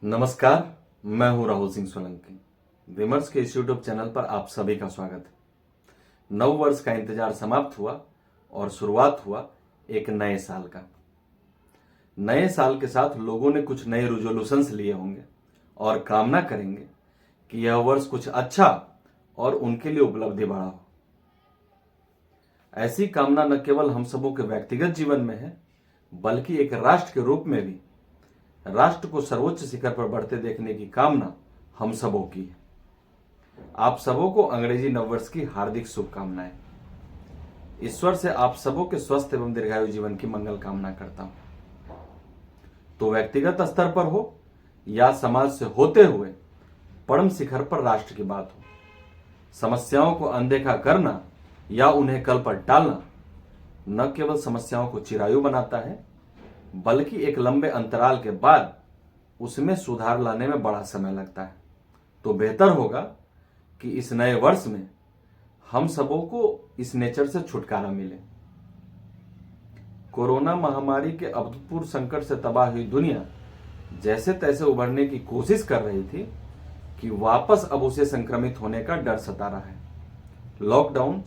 नमस्कार। मैं हूं राहुल सिंह सोलंकी। विमर्श के इस यूट्यूब चैनल पर आप सभी का स्वागत है। नव वर्ष का इंतजार समाप्त हुआ और शुरुआत हुआ एक नए साल का। नए साल के साथ लोगों ने कुछ नए रिजोल्यूशंस लिए होंगे और कामना करेंगे कि यह वर्ष कुछ अच्छा और उनके लिए उपलब्धि बड़ा हो। ऐसी कामना न केवल हम सबों के व्यक्तिगत जीवन में है, बल्कि एक राष्ट्र के रूप में भी राष्ट्र को सर्वोच्च शिखर पर बढ़ते देखने की कामना हम सबों की है। आप सबों को अंग्रेजी नववर्ष की हार्दिक शुभकामनाएं। ईश्वर से आप सबों के स्वस्थ एवं दीर्घायु जीवन की मंगल कामना करता हूं। तो व्यक्तिगत स्तर पर हो या समाज से होते हुए परम शिखर पर राष्ट्र की बात हो, समस्याओं को अनदेखा करना या उन्हें कल पर टालना न केवल समस्याओं को चिरायु बनाता है, बल्कि एक लंबे अंतराल के बाद उसमें सुधार लाने में बड़ा समय लगता है। तो बेहतर होगा कि इस नए वर्ष में हम सबों को इस नेचर से छुटकारा मिले। कोरोना महामारी के अभूतपूर्व संकट से तबाह हुई दुनिया जैसे तैसे उभरने की कोशिश कर रही थी कि वापस अब उसे संक्रमित होने का डर सता रहा है। लॉकडाउन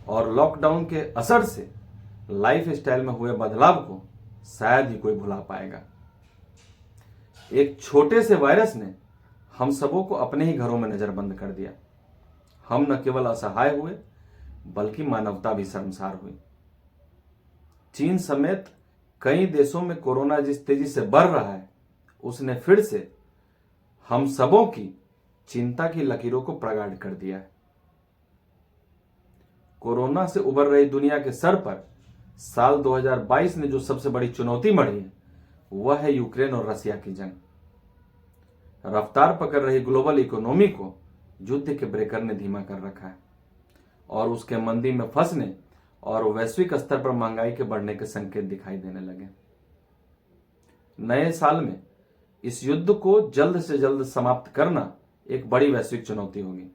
और लॉकडाउन के असर से लाइफ स्टाइल में हुए बदलाव को शायद ही कोई भुला पाएगा। एक छोटे से वायरस ने हम सबों को अपने ही घरों में नजरबंद कर दिया। हम न केवल असहाय हुए, बल्कि मानवता भी शर्मसार हुई। चीन समेत कई देशों में कोरोना जिस तेजी से बढ़ रहा है, उसने फिर से हम सबों की चिंता की लकीरों को प्रगाढ़ कर दिया है। कोरोना से उभर रही दुनिया के सर पर साल 2022 ने जो सबसे बड़ी चुनौती मढ़ी है, वह है यूक्रेन और रसिया की जंग। रफ्तार पकड़ रही ग्लोबल इकोनॉमी को युद्ध के ब्रेकर ने धीमा कर रखा है और उसके मंदी में फंसने और वैश्विक स्तर पर महंगाई के बढ़ने के संकेत दिखाई देने लगे। नए साल में इस युद्ध को जल्द से जल्द समाप्त करना एक बड़ी वैश्विक चुनौती होगी।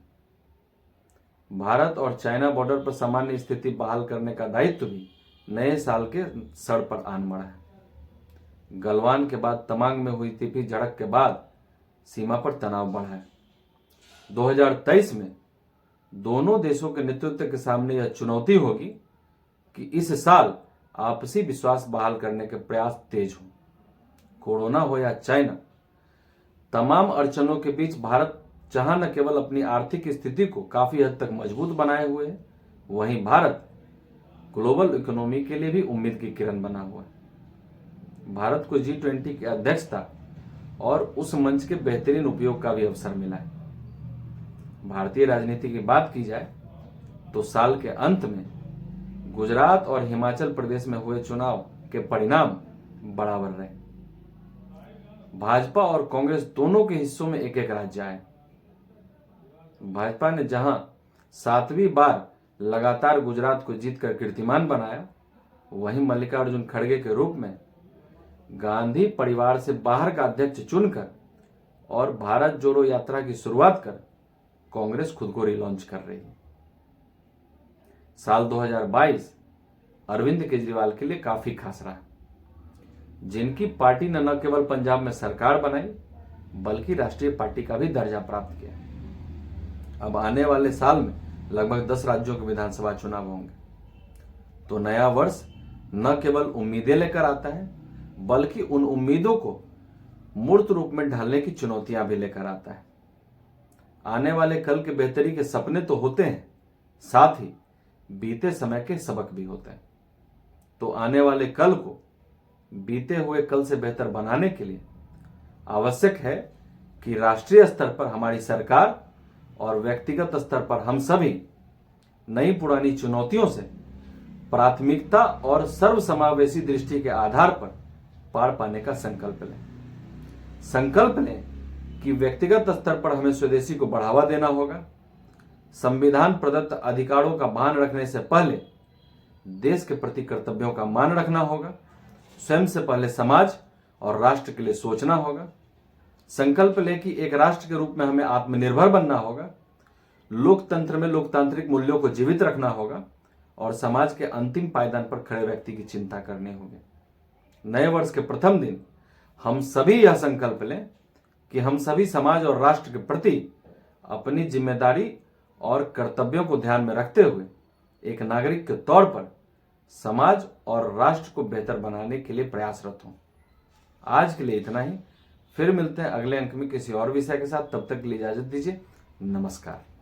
भारत और चाइना बॉर्डर पर सामान्य स्थिति बहाल करने का दायित्व भी नए साल के सर पर आन मड़ा है। गलवान के बाद तमांग में हुई तीखी झड़प के बाद सीमा पर तनाव बढ़ा है। 2023 में दोनों देशों के नेतृत्व के सामने यह चुनौती होगी कि इस साल आपसी विश्वास बहाल करने के प्रयास तेज हों। कोरोना हो या चाइना, तमाम अड़चनों के बीच भारत जहां न केवल अपनी आर्थिक स्थिति को काफी हद तक मजबूत बनाए हुए है, वहीं भारत ग्लोबल इकोनॉमी के लिए भी उम्मीद की किरण बना हुआ है। भारत को G20 की अध्यक्षता और उस मंच के बेहतरीन उपयोग का भी अवसर मिला है। भारतीय राजनीति की बात की जाए तो साल के अंत में गुजरात और हिमाचल प्रदेश में हुए चुनाव के परिणाम बराबर रहे। भाजपा और कांग्रेस दोनों के हिस्सों में एक एक राज्य आए। भाजपा ने जहां 7वीं बार लगातार गुजरात को जीतकर कीर्तिमान बनाया, वहीं मल्लिकार्जुन खड़गे के रूप में गांधी परिवार से बाहर का अध्यक्ष चुनकर और भारत जोड़ो यात्रा की शुरुआत कर कांग्रेस खुद को रिलॉन्च कर रही है। साल 2022 अरविंद केजरीवाल के लिए काफी खास रहा, जिनकी पार्टी ने न केवल पंजाब में सरकार बनाई, बल्कि राष्ट्रीय पार्टी का भी दर्जा प्राप्त किया। अब आने वाले साल में लगभग 10 राज्यों के विधानसभा चुनाव होंगे। तो नया वर्ष न केवल उम्मीदें लेकर आता है, बल्कि उन उम्मीदों को मूर्त रूप में ढालने की चुनौतियां भी लेकर आता है। आने वाले कल के बेहतरी के सपने तो होते हैं, साथ ही बीते समय के सबक भी होते हैं। तो आने वाले कल को बीते हुए कल से बेहतर बनाने के लिए आवश्यक है कि राष्ट्रीय स्तर पर हमारी सरकार और व्यक्तिगत स्तर पर हम सभी नई पुरानी चुनौतियों से प्राथमिकता और सर्वसमावेशी दृष्टि के आधार पर पार पाने का संकल्प लें। संकल्प लें कि व्यक्तिगत स्तर पर हमें स्वदेशी को बढ़ावा देना होगा। संविधान प्रदत्त अधिकारों का भान रखने से पहले देश के प्रति कर्तव्यों का मान रखना होगा। स्वयं से पहले समाज और राष्ट्र के लिए सोचना होगा। संकल्प लें कि एक राष्ट्र के रूप में हमें आत्मनिर्भर बनना होगा। लोकतंत्र में लोकतांत्रिक मूल्यों को जीवित रखना होगा और समाज के अंतिम पायदान पर खड़े व्यक्ति की चिंता करनी होगी। नए वर्ष के प्रथम दिन हम सभी यह संकल्प लें कि हम सभी समाज और राष्ट्र के प्रति अपनी जिम्मेदारी और कर्तव्यों को ध्यान में रखते हुए एक नागरिक के तौर पर समाज और राष्ट्र को बेहतर बनाने के लिए प्रयासरत हों। आज के लिए इतना ही। फिर मिलते हैं अगले अंक में किसी और विषय के साथ। तब तक के लिए इजाजत दीजिए। नमस्कार।